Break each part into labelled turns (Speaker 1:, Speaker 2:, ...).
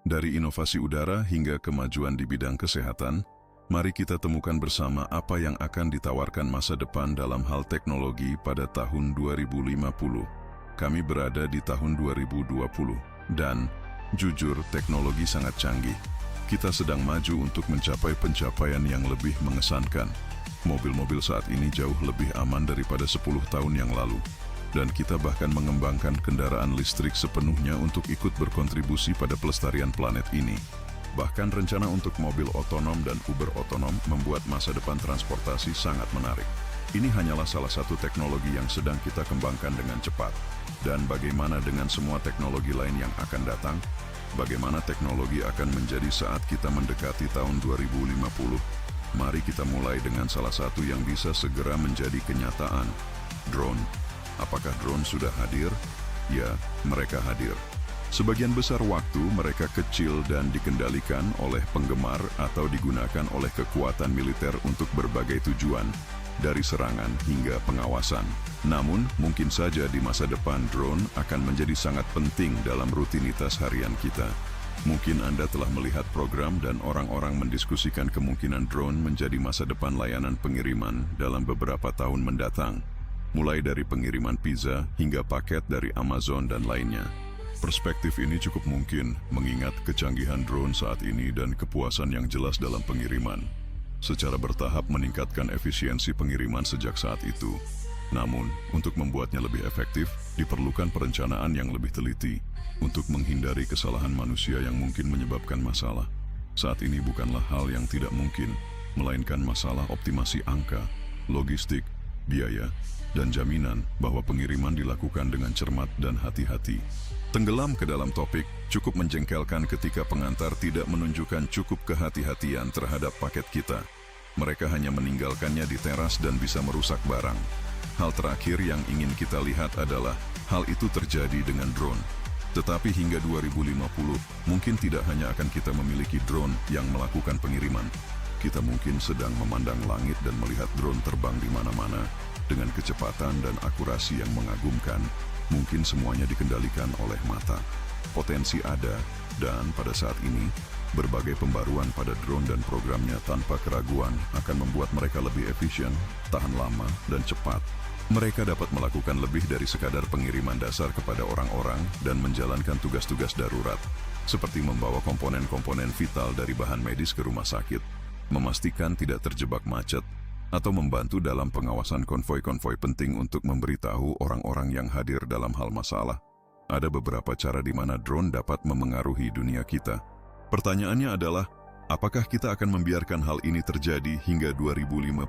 Speaker 1: Dari inovasi udara hingga kemajuan di bidang kesehatan, mari kita temukan bersama apa yang akan ditawarkan masa depan dalam hal teknologi pada tahun 2050. Kami berada di tahun 2020, dan jujur teknologi sangat canggih. Kita sedang maju untuk mencapai pencapaian yang lebih mengesankan. Mobil-mobil saat ini jauh lebih aman daripada 10 tahun yang lalu. Dan kita bahkan mengembangkan kendaraan listrik sepenuhnya untuk ikut berkontribusi pada pelestarian planet ini. Bahkan rencana untuk mobil otonom dan Uber otonom membuat masa depan transportasi sangat menarik. Ini hanyalah salah satu teknologi yang sedang kita kembangkan dengan cepat. Dan bagaimana dengan semua teknologi lain yang akan datang? Bagaimana teknologi akan menjadi saat kita mendekati tahun 2050? Mari kita mulai dengan salah satu yang bisa segera menjadi kenyataan, drone. Apakah drone sudah hadir? Ya, mereka hadir. Sebagian besar waktu mereka kecil dan dikendalikan oleh penggemar atau digunakan oleh kekuatan militer untuk berbagai tujuan, dari serangan hingga pengawasan. Namun, mungkin saja di masa depan drone akan menjadi sangat penting dalam rutinitas harian kita. Mungkin Anda telah melihat program dan orang-orang mendiskusikan kemungkinan drone menjadi masa depan layanan pengiriman dalam beberapa tahun mendatang. Mulai dari pengiriman pizza hingga paket dari Amazon dan lainnya. Perspektif ini cukup mungkin mengingat kecanggihan drone saat ini dan kepuasan yang jelas dalam pengiriman. Secara bertahap meningkatkan efisiensi pengiriman sejak saat itu. Namun, untuk membuatnya lebih efektif, diperlukan perencanaan yang lebih teliti untuk menghindari kesalahan manusia yang mungkin menyebabkan masalah. Saat ini bukanlah hal yang tidak mungkin, melainkan masalah optimasi angka, logistik, biaya, dan jaminan bahwa pengiriman dilakukan dengan cermat dan hati-hati. Tenggelam ke dalam topik, cukup menjengkelkan ketika pengantar tidak menunjukkan cukup kehati-hatian terhadap paket kita. Mereka hanya meninggalkannya di teras dan bisa merusak barang. Hal terakhir yang ingin kita lihat adalah hal itu terjadi dengan drone. Tetapi hingga 2050, mungkin tidak hanya akan kita memiliki drone yang melakukan pengiriman. Kita mungkin sedang memandang langit dan melihat drone terbang di mana-mana dengan kecepatan dan akurasi yang mengagumkan. Mungkin semuanya dikendalikan oleh mata. Potensi ada, dan pada saat ini, berbagai pembaruan pada drone dan programnya tanpa keraguan akan membuat mereka lebih efisien, tahan lama, dan cepat. Mereka dapat melakukan lebih dari sekadar pengiriman dasar kepada orang-orang dan menjalankan tugas-tugas darurat, seperti membawa komponen-komponen vital dari bahan medis ke rumah sakit, memastikan tidak terjebak macet, atau membantu dalam pengawasan konvoi-konvoi penting untuk memberitahu orang-orang yang hadir dalam hal masalah. Ada beberapa cara di mana drone dapat memengaruhi dunia kita. Pertanyaannya adalah, apakah kita akan membiarkan hal ini terjadi hingga 2050?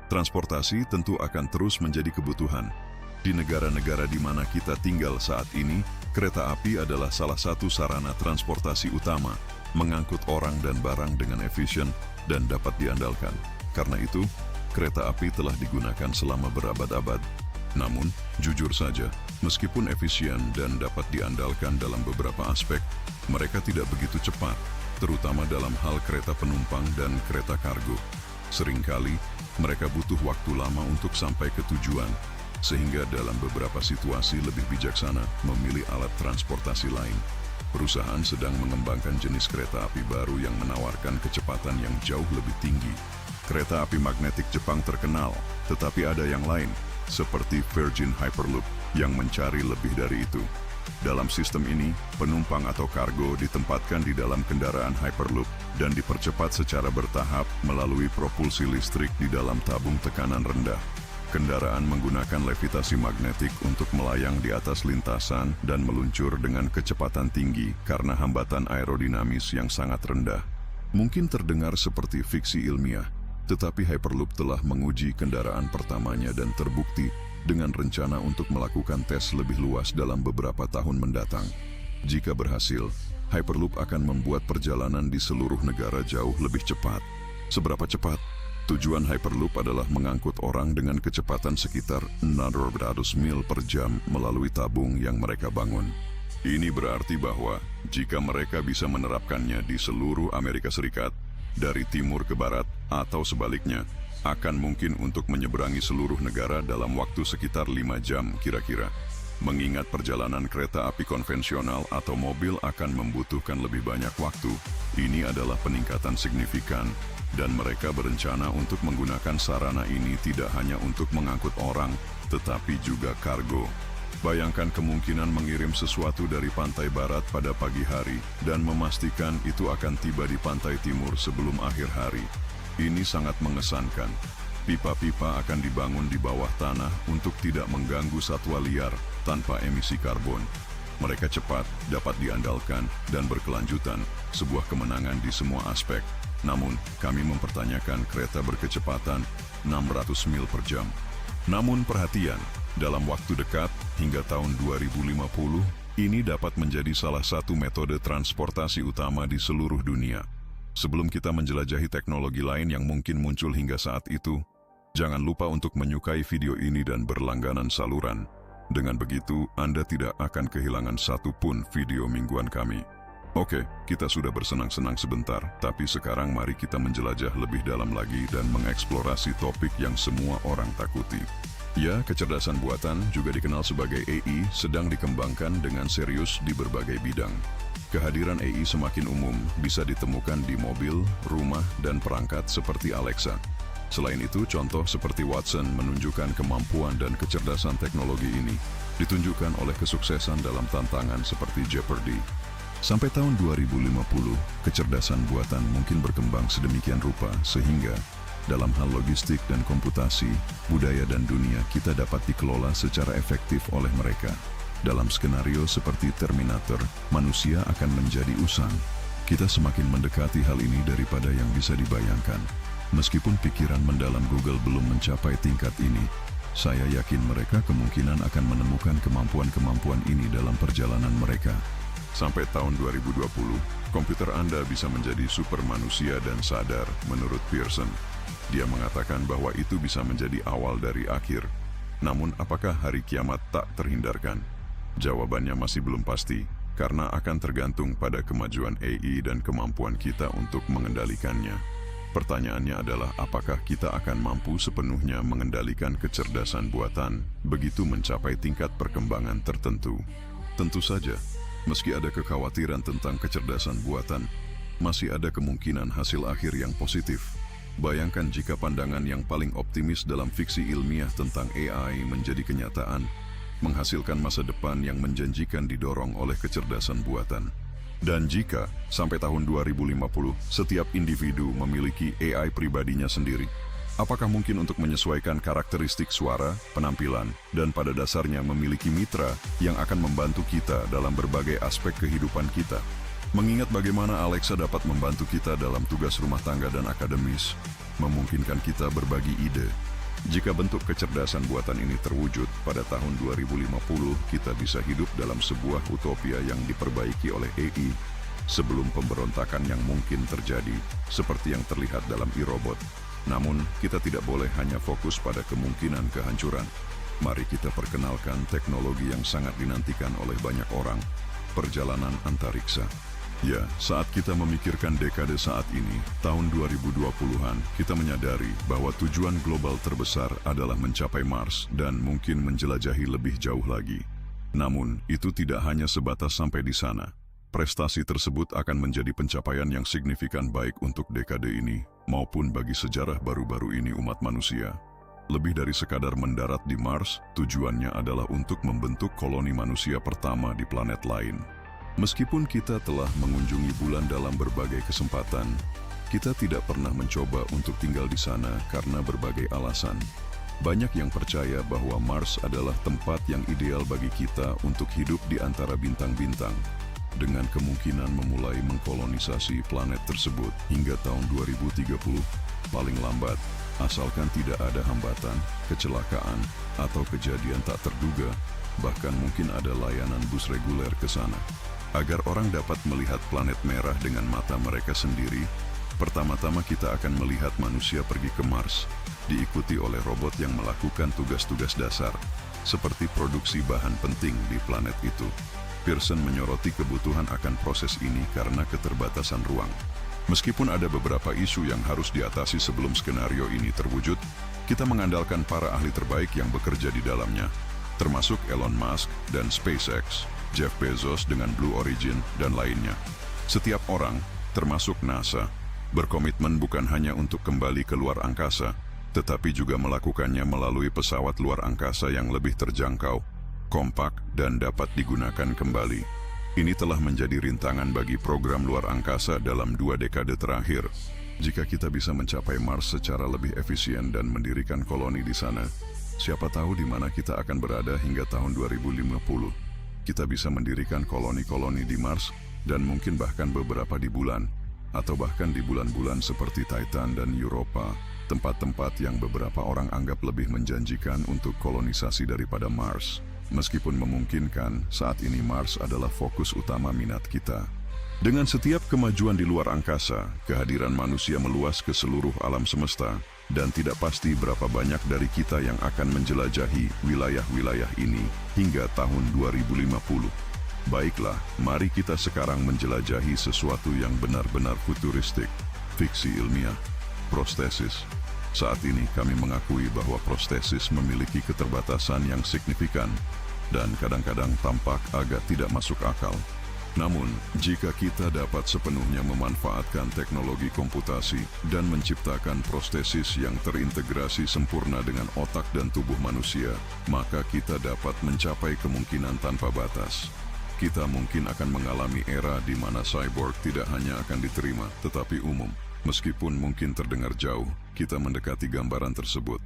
Speaker 1: Transportasi tentu akan terus menjadi kebutuhan. Di negara-negara di mana kita tinggal saat ini, kereta api adalah salah satu sarana transportasi utama, mengangkut orang dan barang dengan efisien dan dapat diandalkan. Karena itu, kereta api telah digunakan selama berabad-abad. Namun, jujur saja, meskipun efisien dan dapat diandalkan dalam beberapa aspek, mereka tidak begitu cepat, terutama dalam hal kereta penumpang dan kereta kargo. Seringkali, mereka butuh waktu lama untuk sampai ke tujuan, sehingga dalam beberapa situasi lebih bijaksana memilih alat transportasi lain. Perusahaan sedang mengembangkan jenis kereta api baru yang menawarkan kecepatan yang jauh lebih tinggi. Kereta api magnetik Jepang terkenal, tetapi ada yang lain, seperti Virgin Hyperloop, yang mencari lebih dari itu. Dalam sistem ini, penumpang atau kargo ditempatkan di dalam kendaraan Hyperloop dan dipercepat secara bertahap melalui propulsi listrik di dalam tabung tekanan rendah. Kendaraan menggunakan levitasi magnetik untuk melayang di atas lintasan dan meluncur dengan kecepatan tinggi karena hambatan aerodinamis yang sangat rendah. Mungkin terdengar seperti fiksi ilmiah, tetapi Hyperloop telah menguji kendaraan pertamanya dan terbukti dengan rencana untuk melakukan tes lebih luas dalam beberapa tahun mendatang. Jika berhasil, Hyperloop akan membuat perjalanan di seluruh negara jauh lebih cepat. Seberapa cepat? Tujuan Hyperloop adalah mengangkut orang dengan kecepatan sekitar 600 mil per jam melalui tabung yang mereka bangun. Ini berarti bahwa jika mereka bisa menerapkannya di seluruh Amerika Serikat, dari timur ke barat atau sebaliknya, akan mungkin untuk menyeberangi seluruh negara dalam waktu sekitar 5 jam kira-kira. Mengingat perjalanan kereta api konvensional atau mobil akan membutuhkan lebih banyak waktu, ini adalah peningkatan signifikan dan mereka berencana untuk menggunakan sarana ini tidak hanya untuk mengangkut orang, tetapi juga kargo. Bayangkan kemungkinan mengirim sesuatu dari pantai barat pada pagi hari dan memastikan itu akan tiba di pantai timur sebelum akhir hari. Ini sangat mengesankan. Pipa-pipa akan dibangun di bawah tanah untuk tidak mengganggu satwa liar tanpa emisi karbon. Mereka cepat, dapat diandalkan, dan berkelanjutan, sebuah kemenangan di semua aspek. Namun, kami mempertanyakan kereta berkecepatan 600 mil per jam. Namun perhatian, dalam waktu dekat, hingga tahun 2050, ini dapat menjadi salah satu metode transportasi utama di seluruh dunia. Sebelum kita menjelajahi teknologi lain yang mungkin muncul hingga saat itu, jangan lupa untuk menyukai video ini dan berlangganan saluran. Dengan begitu, Anda tidak akan kehilangan satu pun video mingguan kami. Oke, kita sudah bersenang-senang sebentar, tapi sekarang mari kita menjelajah lebih dalam lagi dan mengeksplorasi topik yang semua orang takuti. Ya, kecerdasan buatan, juga dikenal sebagai AI, sedang dikembangkan dengan serius di berbagai bidang. Kehadiran AI semakin umum, bisa ditemukan di mobil, rumah, dan perangkat seperti Alexa. Selain itu, contoh seperti Watson menunjukkan kemampuan dan kecerdasan teknologi ini, ditunjukkan oleh kesuksesan dalam tantangan seperti Jeopardy. Sampai tahun 2050, kecerdasan buatan mungkin berkembang sedemikian rupa sehingga dalam hal logistik dan komputasi, budaya dan dunia kita dapat dikelola secara efektif oleh mereka. Dalam skenario seperti Terminator, manusia akan menjadi usang. Kita semakin mendekati hal ini daripada yang bisa dibayangkan. Meskipun pikiran mendalam Google belum mencapai tingkat ini, saya yakin mereka kemungkinan akan menemukan kemampuan-kemampuan ini dalam perjalanan mereka. Sampai tahun 2020, komputer Anda bisa menjadi super manusia dan sadar, menurut Pearson. Dia mengatakan bahwa itu bisa menjadi awal dari akhir. Namun, apakah hari kiamat tak terhindarkan? Jawabannya masih belum pasti, karena akan tergantung pada kemajuan AI dan kemampuan kita untuk mengendalikannya. Pertanyaannya adalah apakah kita akan mampu sepenuhnya mengendalikan kecerdasan buatan begitu mencapai tingkat perkembangan tertentu. Tentu saja, meski ada kekhawatiran tentang kecerdasan buatan, masih ada kemungkinan hasil akhir yang positif. Bayangkan jika pandangan yang paling optimis dalam fiksi ilmiah tentang AI menjadi kenyataan, menghasilkan masa depan yang menjanjikan didorong oleh kecerdasan buatan. Dan jika, sampai tahun 2050, setiap individu memiliki AI pribadinya sendiri, apakah mungkin untuk menyesuaikan karakteristik suara, penampilan, dan pada dasarnya memiliki mitra yang akan membantu kita dalam berbagai aspek kehidupan kita? Mengingat bagaimana Alexa dapat membantu kita dalam tugas rumah tangga dan akademis, memungkinkan kita berbagi ide. Jika bentuk kecerdasan buatan ini terwujud pada tahun 2050, kita bisa hidup dalam sebuah utopia yang diperbaiki oleh AI sebelum pemberontakan yang mungkin terjadi, seperti yang terlihat dalam iRobot. Namun, kita tidak boleh hanya fokus pada kemungkinan kehancuran. Mari kita perkenalkan teknologi yang sangat dinantikan oleh banyak orang, perjalanan antariksa. Ya, saat kita memikirkan dekade saat ini, tahun 2020-an, kita menyadari bahwa tujuan global terbesar adalah mencapai Mars dan mungkin menjelajahi lebih jauh lagi. Namun, itu tidak hanya sebatas sampai di sana. Prestasi tersebut akan menjadi pencapaian yang signifikan baik untuk dekade ini, maupun bagi sejarah baru-baru ini umat manusia. Lebih dari sekadar mendarat di Mars, tujuannya adalah untuk membentuk koloni manusia pertama di planet lain. Meskipun kita telah mengunjungi bulan dalam berbagai kesempatan, kita tidak pernah mencoba untuk tinggal di sana karena berbagai alasan. Banyak yang percaya bahwa Mars adalah tempat yang ideal bagi kita untuk hidup di antara bintang-bintang, dengan kemungkinan memulai mengkolonisasi planet tersebut hingga tahun 2030, paling lambat, asalkan tidak ada hambatan, kecelakaan, atau kejadian tak terduga, bahkan mungkin ada layanan bus reguler ke sana. Agar orang dapat melihat planet merah dengan mata mereka sendiri, pertama-tama kita akan melihat manusia pergi ke Mars, diikuti oleh robot yang melakukan tugas-tugas dasar, seperti produksi bahan penting di planet itu. Pearson menyoroti kebutuhan akan proses ini karena keterbatasan ruang. Meskipun ada beberapa isu yang harus diatasi sebelum skenario ini terwujud, kita mengandalkan para ahli terbaik yang bekerja di dalamnya. termasuk Elon Musk dan SpaceX, Jeff Bezos dengan Blue Origin, dan lainnya. Setiap orang, termasuk NASA, berkomitmen bukan hanya untuk kembali ke luar angkasa, tetapi juga melakukannya melalui pesawat luar angkasa yang lebih terjangkau, kompak, dan dapat digunakan kembali. Ini telah menjadi rintangan bagi program luar angkasa dalam 2 dekade terakhir. Jika kita bisa mencapai Mars secara lebih efisien dan mendirikan koloni di sana, siapa tahu di mana kita akan berada hingga tahun 2050. Kita bisa mendirikan koloni-koloni di Mars dan mungkin bahkan beberapa di bulan, atau bahkan di bulan-bulan seperti Titan dan Europa, tempat-tempat yang beberapa orang anggap lebih menjanjikan untuk kolonisasi daripada Mars. Meskipun memungkinkan, saat ini Mars adalah fokus utama minat kita. Dengan setiap kemajuan di luar angkasa, kehadiran manusia meluas ke seluruh alam semesta, dan tidak pasti berapa banyak dari kita yang akan menjelajahi wilayah-wilayah ini hingga tahun 2050. Baiklah, mari kita sekarang menjelajahi sesuatu yang benar-benar futuristik, fiksi ilmiah, prostesis. Saat ini kami mengakui bahwa prostesis memiliki keterbatasan yang signifikan dan kadang-kadang tampak agak tidak masuk akal. Namun, jika kita dapat sepenuhnya memanfaatkan teknologi komputasi dan menciptakan prostesis yang terintegrasi sempurna dengan otak dan tubuh manusia, maka kita dapat mencapai kemungkinan tanpa batas. Kita mungkin akan mengalami era di mana cyborg tidak hanya akan diterima, tetapi umum. Meskipun mungkin terdengar jauh, kita mendekati gambaran tersebut.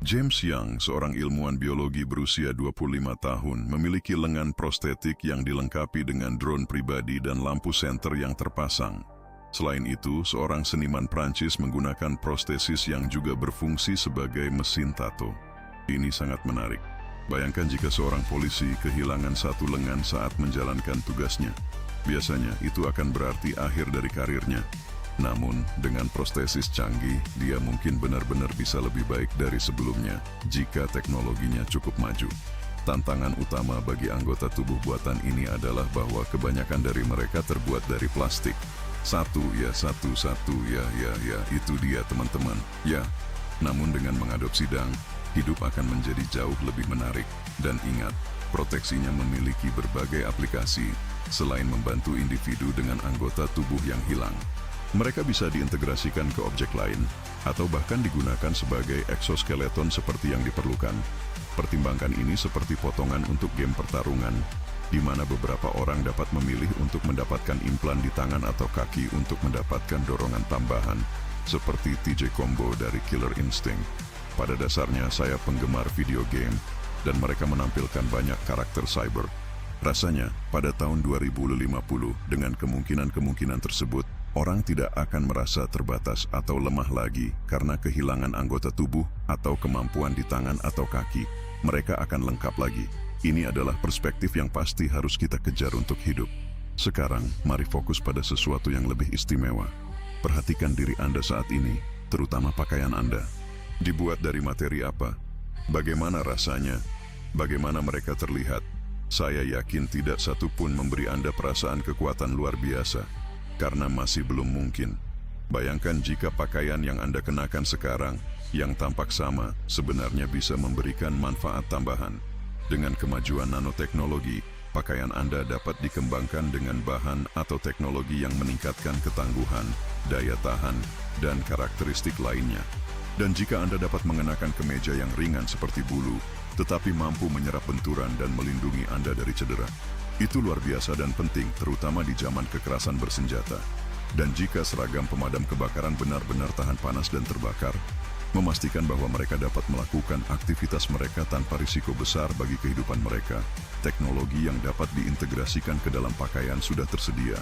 Speaker 1: James Young, seorang ilmuwan biologi berusia 25 tahun, memiliki lengan prostetik yang dilengkapi dengan drone pribadi dan lampu senter yang terpasang. Selain itu, seorang seniman Prancis menggunakan prostesis yang juga berfungsi sebagai mesin tato. Ini sangat menarik. Bayangkan jika seorang polisi kehilangan satu lengan saat menjalankan tugasnya. Biasanya itu akan berarti akhir dari karirnya. Namun, dengan prostesis canggih, dia mungkin benar-benar bisa lebih baik dari sebelumnya jika teknologinya cukup maju. Tantangan utama bagi anggota tubuh buatan ini adalah bahwa kebanyakan dari mereka terbuat dari plastik. Satu, itu dia teman-teman. Ya, namun dengan mengadopsi dang, hidup akan menjadi jauh lebih menarik. Dan ingat, proteksinya memiliki berbagai aplikasi, selain membantu individu dengan anggota tubuh yang hilang. Mereka bisa diintegrasikan ke objek lain, atau bahkan digunakan sebagai eksoskeleton seperti yang diperlukan. Pertimbangkan ini seperti potongan untuk game pertarungan, di mana beberapa orang dapat memilih untuk mendapatkan implan di tangan atau kaki untuk mendapatkan dorongan tambahan, seperti TJ Combo dari Killer Instinct. Pada dasarnya saya penggemar video game, dan mereka menampilkan banyak karakter cyber. Rasanya, pada tahun 2050, dengan kemungkinan-kemungkinan tersebut, orang tidak akan merasa terbatas atau lemah lagi karena kehilangan anggota tubuh atau kemampuan di tangan atau kaki. Mereka akan lengkap lagi. Ini adalah perspektif yang pasti harus kita kejar untuk hidup. Sekarang, mari fokus pada sesuatu yang lebih istimewa. Perhatikan diri Anda saat ini, terutama pakaian Anda. Dibuat dari materi apa? Bagaimana rasanya? Bagaimana mereka terlihat? Saya yakin tidak satu pun memberi Anda perasaan kekuatan luar biasa. Karena masih belum mungkin. Bayangkan jika pakaian yang Anda kenakan sekarang, yang tampak sama, sebenarnya bisa memberikan manfaat tambahan. Dengan kemajuan nanoteknologi, pakaian Anda dapat dikembangkan dengan bahan atau teknologi yang meningkatkan ketangguhan, daya tahan, dan karakteristik lainnya. Dan jika Anda dapat mengenakan kemeja yang ringan seperti bulu, tetapi mampu menyerap benturan dan melindungi Anda dari cedera, itu luar biasa dan penting, terutama di zaman kekerasan bersenjata. Dan jika seragam pemadam kebakaran benar-benar tahan panas dan terbakar, memastikan bahwa mereka dapat melakukan aktivitas mereka tanpa risiko besar bagi kehidupan mereka, teknologi yang dapat diintegrasikan ke dalam pakaian sudah tersedia.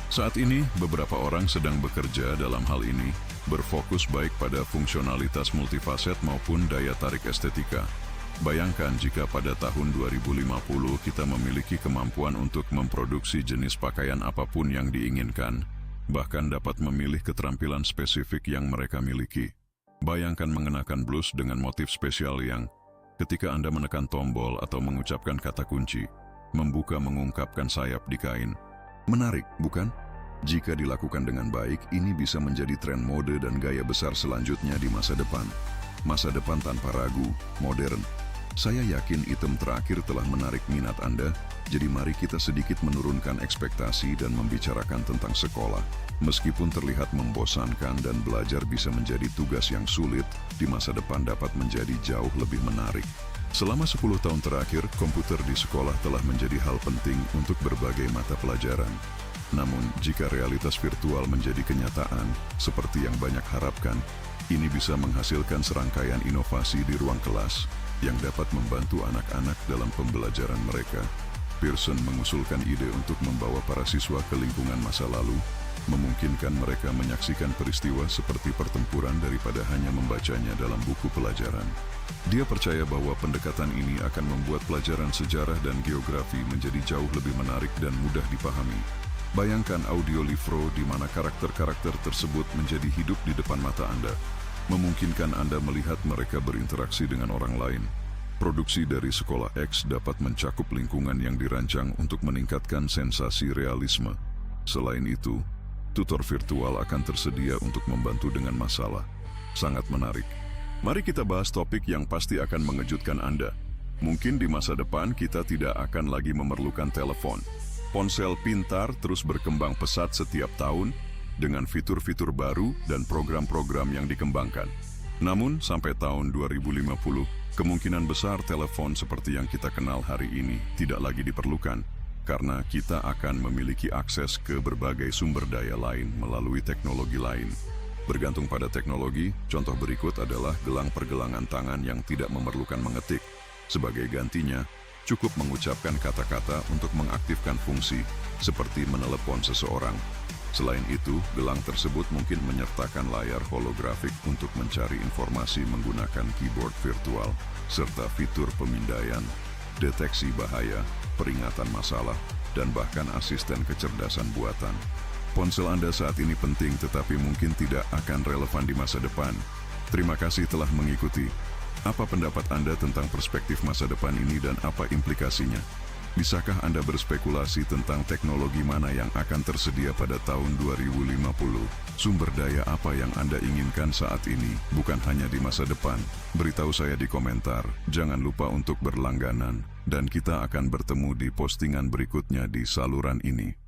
Speaker 1: Saat ini, beberapa orang sedang bekerja dalam hal ini, berfokus baik pada fungsionalitas multifaset maupun daya tarik estetika. Bayangkan jika pada tahun 2050 kita memiliki kemampuan untuk memproduksi jenis pakaian apapun yang diinginkan, bahkan dapat memilih keterampilan spesifik yang mereka miliki. Bayangkan mengenakan blus dengan motif spesial yang, ketika Anda menekan tombol atau mengucapkan kata kunci, mengungkapkan sayap di kain. Menarik, bukan? Jika dilakukan dengan baik, ini bisa menjadi tren mode dan gaya besar selanjutnya di masa depan. Masa depan tanpa ragu, modern. Saya yakin item terakhir telah menarik minat Anda, jadi mari kita sedikit menurunkan ekspektasi dan membicarakan tentang sekolah. Meskipun terlihat membosankan dan belajar bisa menjadi tugas yang sulit, di masa depan dapat menjadi jauh lebih menarik. Selama 10 tahun terakhir, komputer di sekolah telah menjadi hal penting untuk berbagai mata pelajaran. Namun, jika realitas virtual menjadi kenyataan, seperti yang banyak harapkan, ini bisa menghasilkan serangkaian inovasi di ruang kelas yang dapat membantu anak-anak dalam pembelajaran mereka. Pearson mengusulkan ide untuk membawa para siswa ke lingkungan masa lalu, memungkinkan mereka menyaksikan peristiwa seperti pertempuran daripada hanya membacanya dalam buku pelajaran. Dia percaya bahwa pendekatan ini akan membuat pelajaran sejarah dan geografi menjadi jauh lebih menarik dan mudah dipahami. Bayangkan audiolivro di mana karakter-karakter tersebut menjadi hidup di depan mata Anda, memungkinkan Anda melihat mereka berinteraksi dengan orang lain. Produksi dari Sekolah X dapat mencakup lingkungan yang dirancang untuk meningkatkan sensasi realisme. Selain itu, tutor virtual akan tersedia untuk membantu dengan masalah. Sangat menarik. Mari kita bahas topik yang pasti akan mengejutkan Anda. Mungkin di masa depan kita tidak akan lagi memerlukan telepon. Ponsel pintar terus berkembang pesat setiap tahun dengan fitur-fitur baru dan program-program yang dikembangkan. Namun, sampai tahun 2050, kemungkinan besar telepon seperti yang kita kenal hari ini tidak lagi diperlukan, karena kita akan memiliki akses ke berbagai sumber daya lain melalui teknologi lain. Bergantung pada teknologi, contoh berikut adalah gelang pergelangan tangan yang tidak memerlukan mengetik. Sebagai gantinya, cukup mengucapkan kata-kata untuk mengaktifkan fungsi, seperti menelepon seseorang. Selain itu, gelang tersebut mungkin menyertakan layar holografik untuk mencari informasi menggunakan keyboard virtual, serta fitur pemindaian, deteksi bahaya, peringatan masalah, dan bahkan asisten kecerdasan buatan. Ponsel Anda saat ini penting tetapi mungkin tidak akan relevan di masa depan. Terima kasih telah mengikuti. Apa pendapat Anda tentang perspektif masa depan ini dan apa implikasinya? Bisakah Anda berspekulasi tentang teknologi mana yang akan tersedia pada tahun 2050? Sumber daya apa yang Anda inginkan saat ini, bukan hanya di masa depan? Beritahu saya di komentar. Jangan lupa untuk berlangganan, dan kita akan bertemu di postingan berikutnya di saluran ini.